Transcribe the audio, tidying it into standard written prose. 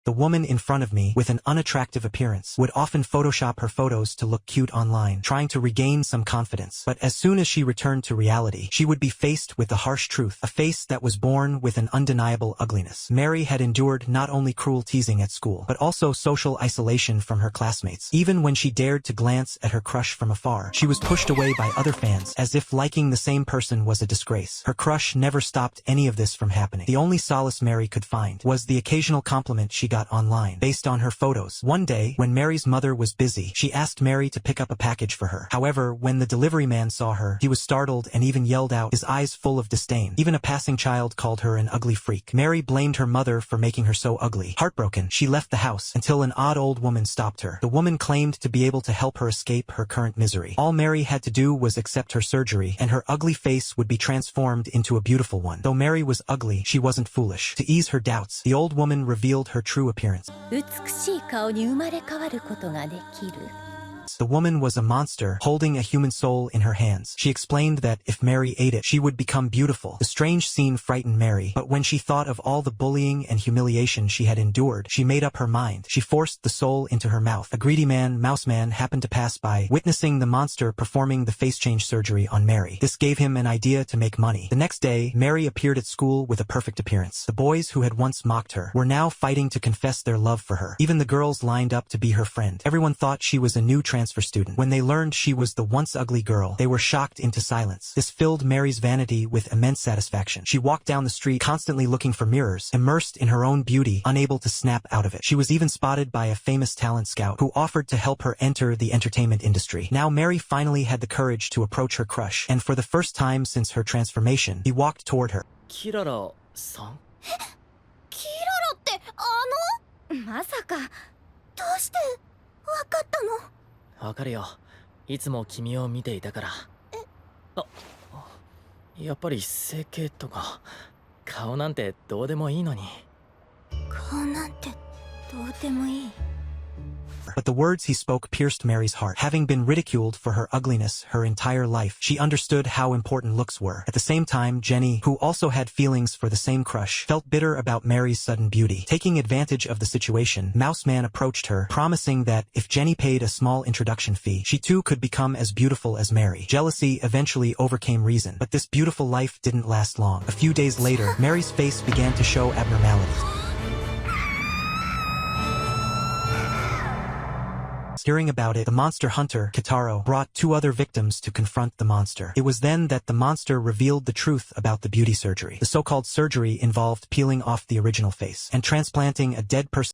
The woman in front of me, with an unattractive appearance, would often Photoshop her photos to look cute online, trying to regain some confidence. But as soon as she returned to reality, she would be faced with the harsh truth, a face that was born with an undeniable ugliness. Mary had endured not only cruel teasing at school, but also social isolation from her classmates. Even when she dared to glance at her crush from afar, she was pushed away by other fans, as if liking the same person was a disgrace. Her crush never stopped any of this from happening. The only solace Mary could find was the occasional compliment she got online, based on her photos. One day, when Mary's mother was busy, she asked Mary to pick up a package for her. However, when the delivery man saw her, he was startled and even yelled out, his eyes full of disdain. Even a passing child called her an ugly freak. Mary blamed her mother for making her so ugly. Heartbroken, she left the house, until an odd old woman stopped her. The woman claimed to be able to help her escape her current misery. All Mary had to do was accept her surgery, and her ugly face would be transformed into a beautiful one. Though Mary was ugly, she wasn't foolish. To ease her doubts, the old woman revealed her true appearance. The woman was a monster, holding a human soul in her hands. She explained that if Mary ate it, she would become beautiful. The strange scene frightened Mary, but when she thought of all the bullying and humiliation she had endured, she made up her mind. She forced the soul into her mouth. A greedy man, Mouseman, happened to pass by, witnessing the monster performing the face change surgery on Mary. This gave him an idea to make money. The next day, Mary appeared at school with a perfect appearance. The boys who had once mocked her were now fighting to confess their love for her. Even the girls lined up to be her friend. Everyone thought she was a new transfer student. When they learned she was the once ugly girl, they were shocked into silence. This filled Mary's vanity with immense satisfaction. She walked down the street constantly looking for mirrors, immersed in her own beauty, unable to snap out of it. She was even spotted by a famous talent scout who offered to help her enter the entertainment industry. Now Mary finally had the courage to approach her crush, and for the first time since her transformation, he walked toward her. Kirara-san? キララってまさかどうしてわかったの？わかるよ。いつも君を見ていたから。あ、やっぱり整形とか顔なんてどうでもいいのに。顔なんてどうでもいい。 But the words he spoke pierced Mary's heart. Having been ridiculed for her ugliness her entire life, she understood how important looks were. At the same time, Jenny, who also had feelings for the same crush, felt bitter about Mary's sudden beauty. Taking advantage of the situation, Mouseman approached her, promising that if Jenny paid a small introduction fee, she too could become as beautiful as Mary. Jealousy eventually overcame reason, but this beautiful life didn't last long. A few days later, Mary's face began to show abnormalities. Hearing about it, the monster hunter, Kitaro, brought 2 other victims to confront the monster. It was then that the monster revealed the truth about the beauty surgery. The so-called surgery involved peeling off the original face and transplanting a dead person